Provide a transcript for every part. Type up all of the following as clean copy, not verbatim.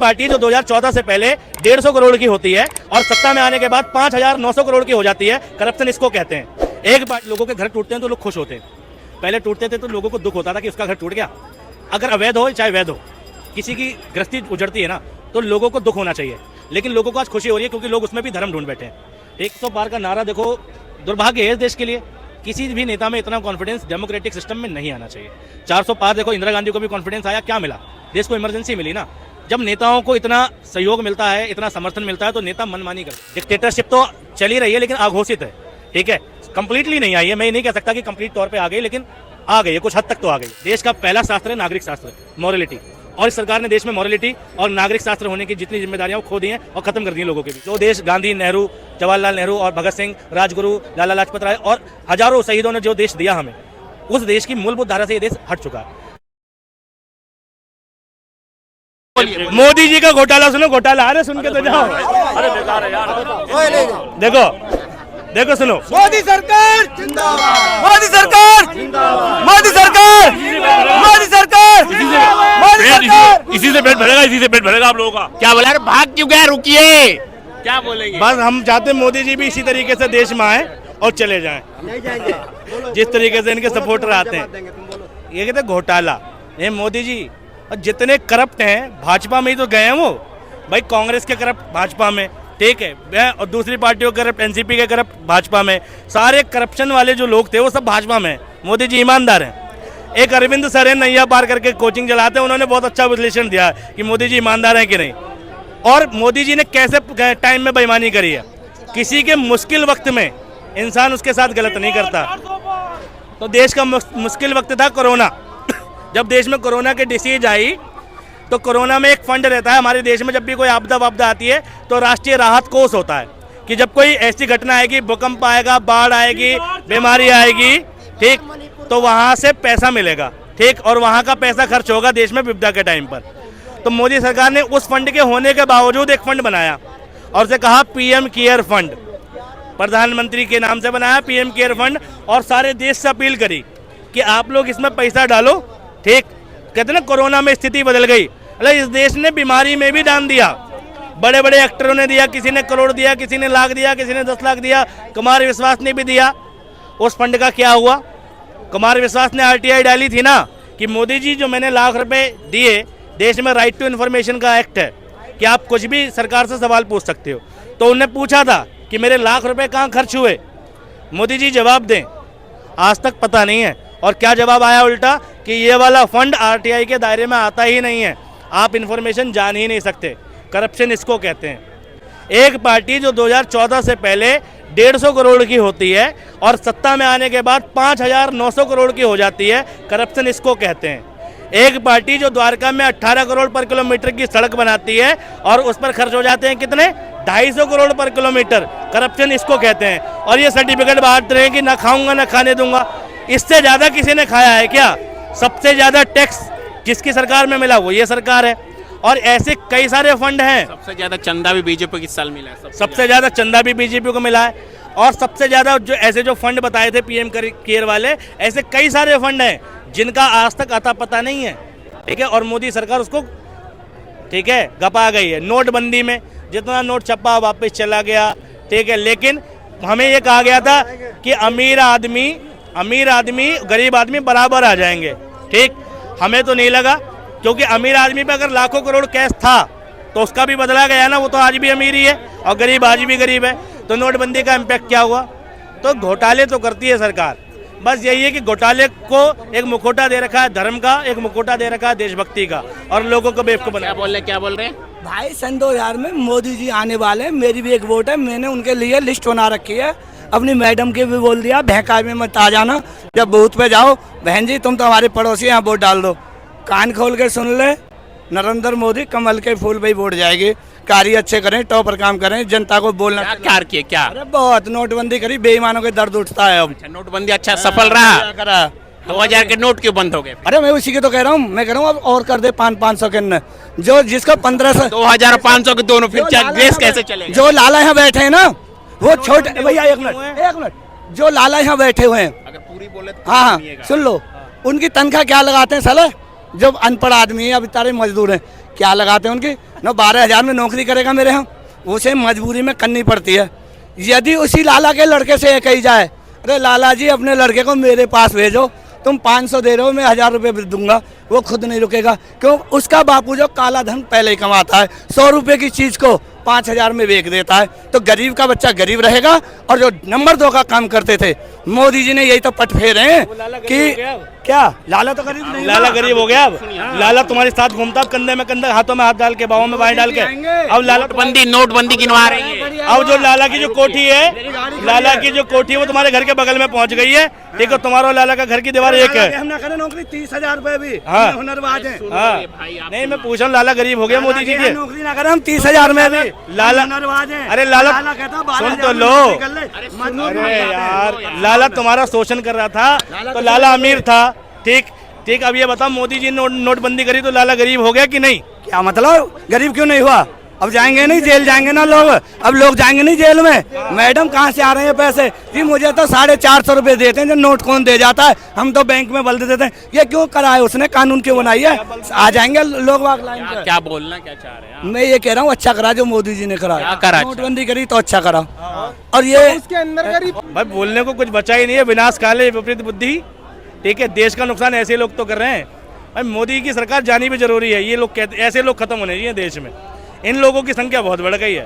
Party जो 2014 से पहले 150 करोड़ की होती है और सत्ता में आने के बाद 5,900 करोड़ की हो जाती है, करप्शन इसको कहते हैं। एक बार लोगों के घर टूटते हैं तो लोग खुश होते हैं, पहले टूटते थे तो लोगों को दुख होता था कि उसका घर टूट गया। अगर अवैध हो चाहे वैध हो, किसी की गृहस्थी उजड़ती है ना तो लोगों को दुख होना चाहिए, लेकिन लोगों को आज खुशी हो रही है क्योंकि लोग उसमें भी धर्म ढूंढ बैठे हैं। 100 पार का नारा देखो, दुर्भाग्य है इस देश के लिए, किसी भी नेता में इतना कॉन्फिडेंस डेमोक्रेटिक सिस्टम में नहीं आना चाहिए। 400 पार देखो, इंदिरा गांधी को भी कॉन्फिडेंस आया, क्या मिला? देश को इमरजेंसी मिली ना। जब नेताओं को इतना सहयोग मिलता है, इतना समर्थन मिलता है तो नेता मनमानी कर। डिक्टेटरशिप तो चल ही रही है लेकिन अघोषित है, ठीक है, कंप्लीटली नहीं आई है। मैं नहीं कह सकता कि कंप्लीट तौर पे आ गई, लेकिन आ गई है, कुछ हद तक तो आ गई। देश का पहला शास्त्र है नागरिक शास्त्र, मॉरलिटी, और इस सरकार ने देश में मॉरलिटी और नागरिक शास्त्र होने की जितनी जिम्मेदारियां खो दी हैं और खत्म कर दी हैं लोगों के भी। जो देश गांधी, नेहरू, जवाहरलाल नेहरू और भगत सिंह, राजगुरु, लाला लाजपत राय और हजारों शहीदों ने जो देश दिया हमें, उस देश की मूलभूत धारा से ये देश हट चुका है। मोदी जी का घोटाला सुनो, घोटाला, अरे सुन के तो जाओ, अरे बेकार है यार। देखो देखो सुनो, मोदी सरकार जिंदाबाद, मोदी सरकार जिंदाबाद, मोदी सरकार, मोदी सरकार, मोदी सरकार। इसी से पेट भरेगा, इसी से पेट भरेगा आप लोगों का। क्या बोला? अरे भाग क्यों गए? रुकिए, क्या बोलेंगे? बस हम चाहते हैं मोदी जी भी इसी तरीके से देश में आए और चले जाएं, नहीं जाएंगे जिस तरीके से इनके सपोर्टर आते हैं। ये कहते घोटाला, ये मोदी जी और जितने करप्ट हैं भाजपा में ही तो गए हैं वो। भाई कांग्रेस के करप्ट भाजपा में, ठीक है, और दूसरी पार्टियों के करप्ट, एनसीपी के करप्ट भाजपा में, सारे करप्शन वाले जो लोग थे वो सब भाजपा में। मोदी जी ईमानदार हैं। एक अरविंद सर है, नैया पार करके कोचिंग चलाते हैं, उन्होंने बहुत अच्छा विश्लेषण दिया कि मोदी जी ईमानदार हैं कि नहीं, और मोदी जी ने कैसे टाइम में बेईमानी करी है। किसी के मुश्किल वक्त में इंसान उसके साथ गलत नहीं करता। तो देश का मुश्किल वक्त था कोरोना। जब देश में कोरोना की डिसीज आई तो कोरोना में एक फंड रहता है हमारे देश में, जब भी कोई आपदा वापदा आती है तो राष्ट्रीय राहत कोष होता है कि जब कोई ऐसी घटना आएगी, भूकंप आएगा, बाढ़ आएगी, बीमारी आएगी, ठीक, तो वहाँ से पैसा मिलेगा, ठीक, और वहाँ का पैसा खर्च होगा देश में विपदा के टाइम पर। तो मोदी सरकार ने उस फंड के होने के बावजूद एक फंड बनाया और उसे कहा पीएम केयर फंड, प्रधानमंत्री के नाम से बनाया पीएम केयर फंड, और सारे देश से अपील करी कि आप लोग इसमें पैसा डालो, ठीक। कहते ना कोरोना में स्थिति बदल गई, इस देश ने बीमारी में भी दान दिया, बड़े बड़े एक्टरों ने दिया, किसी ने करोड़ दिया, किसी ने लाख दिया, किसी ने 10 लाख दिया, कुमार विश्वास ने भी दिया। उस फंड का क्या हुआ? कुमार विश्वास ने आरटीआई डाली थी ना कि मोदी जी जो मैंने लाख रुपए दिए, देश में राइट टू इन्फॉर्मेशन का एक्ट है कि आप कुछ भी सरकार से सवाल पूछ सकते हो, तो उन्हें पूछा था कि मेरे लाख रुपए कहाँ खर्च हुए, मोदी जी जवाब दें, आज तक पता नहीं है। और क्या जवाब आया उल्टा कि ये वाला फंड आरटीआई के दायरे में आता ही नहीं है, आप इन्फॉर्मेशन जान ही नहीं सकते। करप्शन इसको कहते हैं। एक पार्टी जो 2014 से पहले 150 करोड़ की होती है और सत्ता में आने के बाद 5,900 करोड़ की हो जाती है, करप्शन इसको कहते हैं। एक पार्टी जो द्वारका में 18 करोड़ पर किलोमीटर की सड़क बनाती है और उस पर खर्च हो जाते हैं कितने? 250 करोड़ पर किलोमीटर, करप्शन इसको कहते हैं। और ये सर्टिफिकेट बांट रहे हैं कि ना खाऊंगा ना खाने दूंगा। इससे ज्यादा किसी ने खाया है क्या? सबसे ज्यादा टैक्स जिसकी सरकार में मिला वो ये सरकार है। और ऐसे कई सारे फंड हैं। सबसे ज्यादा चंदा भी बीजेपी किस साल मिला है? सबसे ज्यादा चंदा भी बीजेपी को मिला है। और सबसे ज्यादा जो ऐसे जो फंड बताए थे पीएम केयर वाले, ऐसे कई सारे फंड हैं जिनका आज तक अता पता नहीं है, ठीक है। और मोदी सरकार उसको, ठीक है, गपा गई है। नोटबंदी में जितना नोट छपा वापस चला गया, ठीक है, लेकिन हमें ये कहा गया था कि अमीर आदमी गरीब आदमी बराबर आ जाएंगे, ठीक। हमें तो नहीं लगा, क्योंकि अमीर आदमी पे अगर लाखों करोड़ कैश था तो उसका भी बदला गया ना, वो तो आज भी अमीर ही है और गरीब आज भी गरीब है। तो नोटबंदी का इम्पैक्ट क्या हुआ? तो घोटाले तो करती है सरकार, बस यही है कि घोटाले को एक मुखौटा दे रखा है धर्म का, एक मुखौटा दे रखा है देशभक्ति का, और लोगों को बेवकूफ बना। क्या बोल रहे हैं भाई? सन 2000 में मोदी जी आने वाले, मेरी भी एक वोट है, मैंने उनके लिए लिस्ट बना रखी है, अपनी मैडम के भी बोल दिया बहकावे में मत आ जाना, जब बूथ पे जाओ बहन जी तुम तो हमारे पड़ोसी, यहाँ वोट डाल दो। कान खोल के सुन ले, नरेंद्र मोदी कमल के फूल पे ही वोट जाएगी। कार्य अच्छे करें, टॉपर काम करें, जनता को बोलना। क्या किए? क्या? अरे बहुत नोटबंदी करी, बेईमानों के दर्द उठता है अब। नोटबंदी अच्छा सफल रहा। 2000 के नोट क्यों बंद हो गए? अरे मैं उसी के तो कह रहा हूँ, मैं कह रहा हूँ अब और कर दे 500 के न, जो जिसका 1500 2500 के दोनों, फिर देश कैसे चलेगा? जो लाला यहाँ बैठे हैं ना, वो छोटे भैया, एक मिनट, जो लाला यहाँ बैठे हुए हैं, अगर पूरी बोले तो हाँ सुन लो, उनकी तनख्वाह क्या लगाते हैं साले? जब अनपढ़ आदमी है, अभी तारे मजदूर हैं, क्या लगाते हैं उनकी? न 12,000 में नौकरी करेगा मेरे यहाँ, उसे मजबूरी में करनी पड़ती है। यदि उसी लाला के लड़के से ये कही जाए, अरे लाला जी अपने लड़के को मेरे पास भेजो, तुम 500 दे रहे हो, मैं 1000 रुपये दूंगा, वो खुद नहीं रुकेगा। क्यों? उसका बापू जो काला धन पहले ही कमाता है, 100 रुपये की चीज़ को 5,000 में बेच देता है, तो गरीब का बच्चा गरीब रहेगा। और जो नंबर 2 का काम करते थे, मोदी जी ने यही तो पट फेरे हैं कि क्या लाला तो गरीब नहीं, लाला गरीब हो गया। अब लाला तुम्हारे साथ घूमता, अब कंधे में कंधे, हाथों में हाथ डाल के, बाहों में बाहें डाल के। अब लाला नोटबंदी गिनवा रही है। अब जो लाला की जो कोठी है, लाला की जो कोठी है वो तुम्हारे घर के बगल में पहुंच गई है। ठीक है, तुम्हारा और लाला का घर की दीवार एक है। हम ना करें नौकरी 30,000 रुपये भी, हाँ। हुनरबाज है। हाँ, नहीं मैं पूछ रहा हूँ, लाला गरीब हो गया मोदी जी के। नौकरी ना करें हम 30,000 में भी, लाला हुनरबाज है। अरे लाला कहता सुन तो लो, अरे यार लाला तुम्हारा शोषण कर रहा था तो लाला अमीर था। ठीक ठीक, अब ये बताओ, मोदी जी ने नोटबंदी करी तो लाला गरीब हो गया कि नहीं? क्या मतलब गरीब क्यों नहीं हुआ? अब जाएंगे नहीं, जेल जाएंगे ना लोग, अब लोग जाएंगे नहीं जेल में। मैडम कहाँ से आ रहे हैं पैसे जी? मुझे तो 450 रुपये देते हैं, जो नोट कौन दे जाता है, हम तो बैंक में बल दे देते हैं। ये क्यों करा है उसने? कानून क्यों बनाई है? आ जाएंगे लोग वाग लाइन पे। क्या बोलना क्या चाह रहे हैं? मैं ये कह रहा हूँ अच्छा करा जो मोदी जी ने करा, क्या करा? नोटबंदी करी तो अच्छा करा। और ये उसके अंदर गरीब भाई बोलने को कुछ बचा ही नहीं है, विनाश काले विपरीत बुद्धि। ठीक है, देश का नुकसान ऐसे लोग तो कर रहे हैं। भाई मोदी की सरकार जानी भी जरूरी है। ये लोग कहते, ऐसे लोग खत्म होने चाहिए देश में। इन लोगों की संख्या बहुत बढ़ गई है।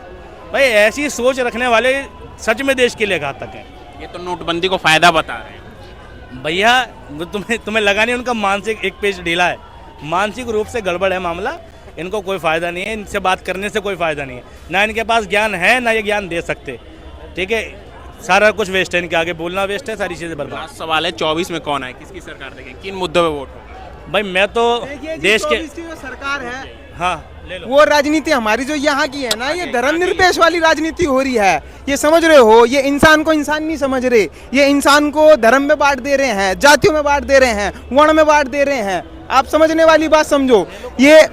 भाई ऐसी सोच रखने वाले सच में देश के लिए घातक हैं। ये तो नोटबंदी को फायदा बता रहे हैं। भैया तुम्हें लगा नहीं उनका मानसिक एक पेज ढीला है, मानसिक रूप से गड़बड़ है मामला। इनको कोई फायदा नहीं है, इनसे बात करने से कोई फायदा नहीं है। ना इनके पास ज्ञान है, ना ये ज्ञान दे सकते। ठीक है, सारा कुछ वेस्ट है, इनके आगे बोलना वेस्ट है, सारी चीजें बर्बाद। लास्ट सवाल है, 24 में कौन है, किसकी सरकार देखें, किन मुद्दों पे वोट होगा? भाई मैं तो देश के, जो सरकार है हाँ ले लो। वो राजनीति हमारी जो यहाँ की है ना, ये धर्मनिरपेक्ष वाली राजनीति हो रही है। ये समझ रहे हो? ये इंसान को इंसान नहीं समझ रहे, ये इंसान को धर्म में बांट दे रहे हैं, जातियों में बांट दे रहे हैं, वर्ण में बांट दे रहे हैं। आप समझने वाली बात समझो। ये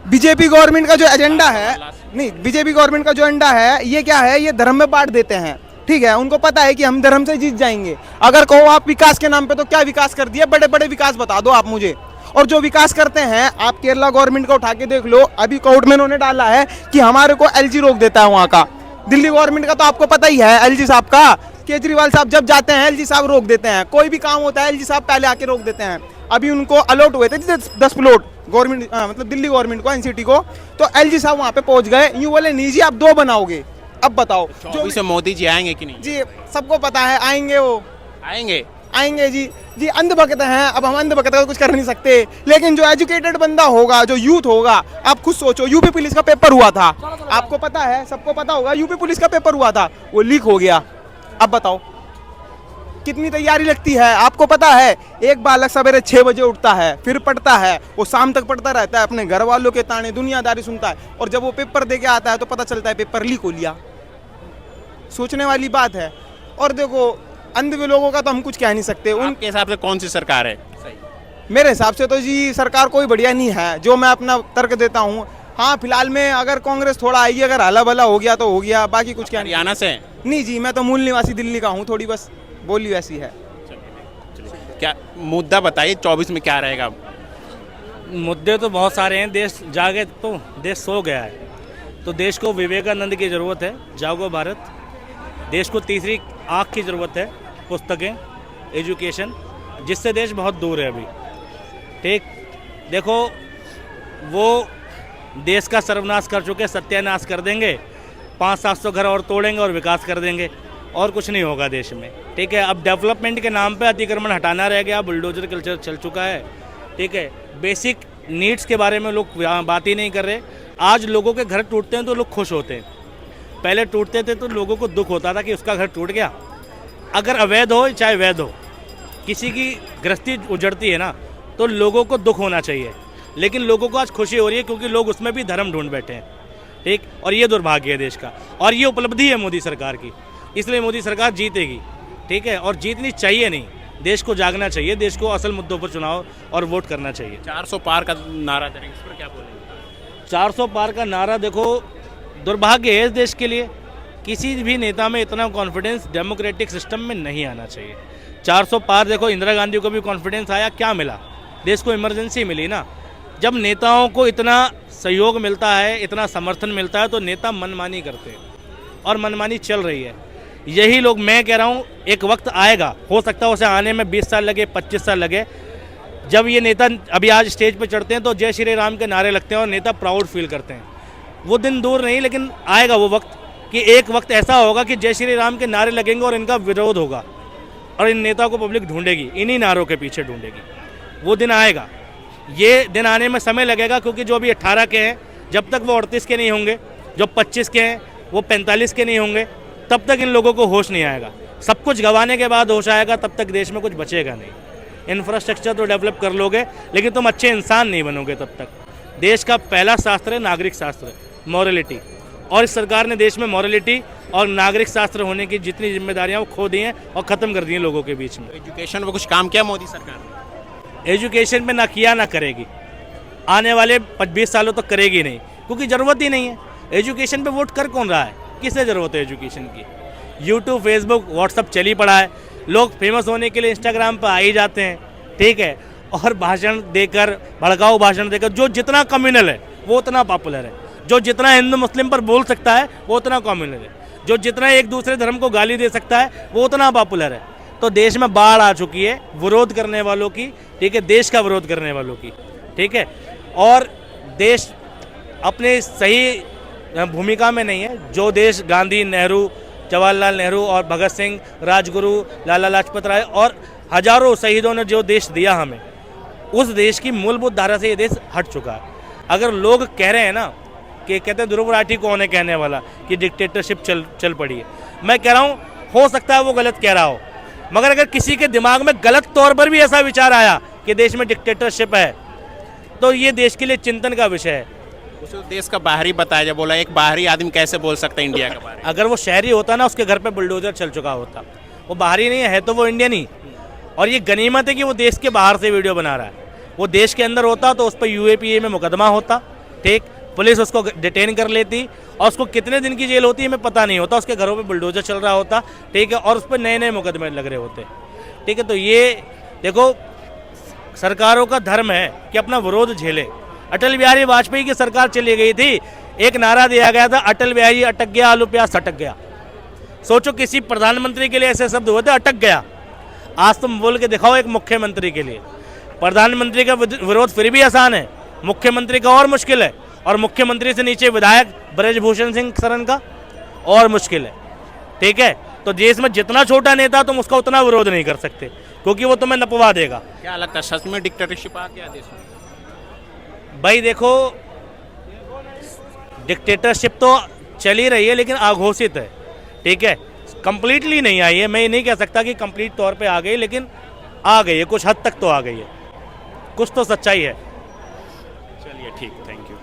बीजेपी गवर्नमेंट का जो एजेंडा है, नहीं बीजेपी गवर्नमेंट का जो एजेंडा है, ये क्या है? ये धर्म में बांट देते हैं। ठीक है, उनको पता है कि हम धर्म से जीत जाएंगे। अगर कहो आप विकास के नाम पे, तो क्या विकास कर दिया? बड़े बड़े विकास बता दो आप मुझे। और जो विकास करते हैं, आप केरला गवर्नमेंट को उठा के देख लो, अभी कोर्ट में उन्होंने डाला है कि हमारे को एलजी रोक देता है वहाँ का। दिल्ली गवर्नमेंट का तो आपको पता ही है, एलजी साहब का। केजरीवाल साहब जब जाते हैं, एलजी साहब रोक देते हैं। कोई भी काम होता है, एलजी साहब पहले आके रोक देते हैं। अभी उनको अलॉट हुए थे 10 प्लॉट गवर्नमेंट, मतलब दिल्ली गवर्नमेंट को, एनसीटी को, तो एलजी साहब वहाँ पे पहुँच गए। यूँ बोले नहीं जी आप 2 बनाओगे। अब बताओ, जो से मोदी जी आएंगे कि नहीं? जी सबको पता है आएंगे, वो आएंगे जी। जी अंधभक्त हैं, अब हम अंधभक्त का कुछ कर नहीं सकते। लेकिन जो एजुकेटेड बंदा होगा, जो यूथ होगा, आप खुद सोचो, यूपी पुलिस का पेपर हुआ था, आपको पता है, सबको पता होगा, यूपी पुलिस का पेपर हुआ था, वो लीक हो गया। अब बताओ कितनी तैयारी लगती है? आपको पता है, एक बालक सवेरे 6 बजे उठता है, फिर पढ़ता है, वो शाम तक पढ़ता रहता है, अपने घर वालों के ताने दुनियादारी सुनता है, और जब वो पेपर दे के आता है तो पता चलता है पेपर लीक हो लिया। सोचने वाली बात है। और देखो, अंध लोगों का तो हम कुछ कह नहीं सकते। उनके हिसाब से कौन सी सरकार है सही? मेरे हिसाब से तो जी सरकार कोई बढ़िया नहीं है, जो मैं अपना तर्क देता हूँ। हाँ फिलहाल में अगर कांग्रेस थोड़ा आएगी, अगर हला भला हो गया तो हो गया, बाकी कुछ क्या नहीं। हरियाणा से? नहीं जी, मैं तो मूल निवासी दिल्ली का हूँ, थोड़ी बस बोली वैसी है। क्या मुद्दा बताइए, 24 में क्या रहेगा? मुद्दे तो बहुत सारे हैं। देश जागे तो देश सो गया है, तो देश को विवेकानंद की ज़रूरत है, जागो भारत। देश को तीसरी आँख की ज़रूरत है, पुस्तकें, एजुकेशन, जिससे देश बहुत दूर है अभी। ठीक, देखो वो देश का सर्वनाश कर चुके, सत्यानाश कर देंगे, 500-700 घर और तोड़ेंगे और विकास कर देंगे, और कुछ नहीं होगा देश में। ठीक है, अब डेवलपमेंट के नाम पे अतिक्रमण हटाना रह गया, बुलडोजर कल्चर चल चुका है। ठीक है, बेसिक नीड्स के बारे में लोग बात ही नहीं कर रहे। आज लोगों के घर टूटते हैं तो लोग खुश होते हैं, पहले टूटते थे तो लोगों को दुख होता था कि उसका घर टूट गया। अगर अवैध हो चाहे वैध हो, किसी की गृहस्थी उजड़ती है ना, तो लोगों को दुख होना चाहिए, लेकिन लोगों को आज खुशी हो रही है क्योंकि लोग उसमें भी धर्म ढूंढ बैठे हैं। ठीक, और ये दुर्भाग्य है देश का, और ये उपलब्धि है मोदी सरकार की, इसलिए मोदी सरकार जीतेगी। ठीक है, और जीतनी चाहिए नहीं, देश को जागना चाहिए, देश को असल मुद्दों पर चुनाव और वोट करना चाहिए। 400 पार का नारा देंगे, इस पर क्या बोलेंगे? 400 पार का नारा, देखो दुर्भाग्य है इस देश के लिए, किसी भी नेता में इतना कॉन्फिडेंस डेमोक्रेटिक सिस्टम में नहीं आना चाहिए। 400 पार, देखो इंदिरा गांधी को भी कॉन्फिडेंस आया, क्या मिला? देश को इमरजेंसी मिली ना। जब नेताओं को इतना सहयोग मिलता है, इतना समर्थन मिलता है, तो नेता मनमानी करते हैं और मनमानी चल रही है। यही लोग, मैं कह रहा हूँ एक वक्त आएगा, हो सकता है उसे आने में 20 साल लगे, 25 साल लगे, जब ये नेता अभी आज स्टेज पे चढ़ते हैं तो जय श्री राम के नारे लगते हैं और नेता प्राउड फील करते हैं। वो दिन दूर नहीं, लेकिन आएगा वो वक्त कि एक वक्त ऐसा होगा कि जय श्री राम के नारे लगेंगे और इनका विरोध होगा और इन नेताओं को पब्लिक ढूंढेगी, इन्हीं नारों के पीछे ढूंढेगी। वो दिन आएगा, ये दिन आने में समय लगेगा, क्योंकि जो अभी 18 के हैं, जब तक वो 38 के नहीं होंगे, जो 25 के हैं वो 45 के नहीं होंगे, तब तक इन लोगों को होश नहीं आएगा। सब कुछ गंवाने के बाद होश आएगा, तब तक देश में कुछ बचेगा नहीं। इंफ्रास्ट्रक्चर तो डेवलप कर लोगे, लेकिन तुम अच्छे इंसान नहीं बनोगे तब तक। देश का पहला शास्त्र है नागरिक शास्त्र, मॉरलिटी, और इस सरकार ने देश में मॉरलिटी और नागरिक शास्त्र होने की जितनी जिम्मेदारियां वो खो दी हैं और ख़त्म कर दी हैं लोगों के बीच में। एजुकेशन पर कुछ काम किया मोदी सरकार ने? एजुकेशन पे ना किया ना करेगी, आने वाले 20 सालों तक करेगी नहीं, क्योंकि ज़रूरत ही नहीं है। एजुकेशन पे वोट कर कौन रहा है? किसे ज़रूरत है एजुकेशन की? यूट्यूब, फेसबुक, व्हाट्सअप चल ही पड़ा है, लोग फेमस होने के लिए इंस्टाग्राम पर आ ही जाते हैं, ठीक है, और भाषण देकर, भड़काऊ भाषण देकर, जो जितना कम्युनल है वो उतना पॉपुलर है, जो जितना हिंदू मुस्लिम पर बोल सकता है वो उतना कम्युनल है, जो जितना एक दूसरे धर्म को गाली दे सकता है वो उतना पॉपुलर है। तो देश में बाढ़ आ चुकी है विरोध करने वालों की, ठीक है, देश का विरोध करने वालों की, ठीक है, और देश अपने सही भूमिका में नहीं है। जो देश गांधी, नेहरू, जवाहरलाल नेहरू और भगत सिंह, राजगुरु, लाला लाजपत राय और हजारों शहीदों ने जो देश दिया हमें, उस देश की मूलभूत धारा से ये देश हट चुका है। अगर लोग कह रहे हैं ना कि कहते हैं ध्रुव राठी कौन है कहने वाला कि डिक्टेटरशिप चल पड़ी है, मैं कह रहा हूँ हो सकता है वो गलत कह रहा हो, मगर अगर किसी के दिमाग में गलत तौर पर भी ऐसा विचार आया कि देश में डिक्टेटरशिप है, तो ये देश के लिए चिंतन का विषय है। उसे देश का बाहरी बताया जा, बोला एक बाहरी आदमी कैसे बोल सकता है इंडिया के बारे में? अगर वो शहरी होता ना, उसके घर पे बुलडोजर चल चुका होता। वो बाहरी नहीं है तो वो इंडियन ही। और ये गनीमत है कि वो देश के बाहर से वीडियो बना रहा है। वो देश के अंदर होता तो उस पर UAPA में मुकदमा होता, ठीक, पुलिस उसको डिटेन कर लेती और उसको कितने दिन की जेल होती है हमें पता नहीं होता, उसके घरों पे बुलडोजर चल रहा होता, ठीक है, और उस पर नए नए मुकदमे लग रहे होते, ठीक है। तो ये देखो, सरकारों का धर्म है कि अपना विरोध झेले। अटल बिहारी वाजपेयी की सरकार चली गई थी, एक नारा दिया गया था, अटल बिहारी अटक गया, आलू प्याज सटक गया। सोचो किसी प्रधानमंत्री के लिए ऐसे शब्द हुए थे, अटक गया। आज तुम बोल के दिखाओ एक मुख्यमंत्री के लिए। प्रधानमंत्री का विरोध फिर भी आसान है, मुख्यमंत्री का और मुश्किल है, और मुख्यमंत्री से नीचे विधायक ब्रजभूषण सिंह शरण का और मुश्किल है, ठीक है। तो देश में जितना छोटा नेता तुम उसका उतना विरोध नहीं कर सकते, क्योंकि वो तुम्हें नपवा देगा। क्या लगता है सच में डिक्टेटरशिप आ गया देश में? भाई देखो, डिक्टेटरशिप तो चल ही रही है, लेकिन आघोषित है, ठीक है, कंप्लीटली नहीं आई है। मैं ये नहीं कह सकता कि कंप्लीट तौर पे आ गई, लेकिन आ गई है, कुछ हद तक तो आ गई है, कुछ तो सच्चाई है। चलिए ठीक, थैंक यू।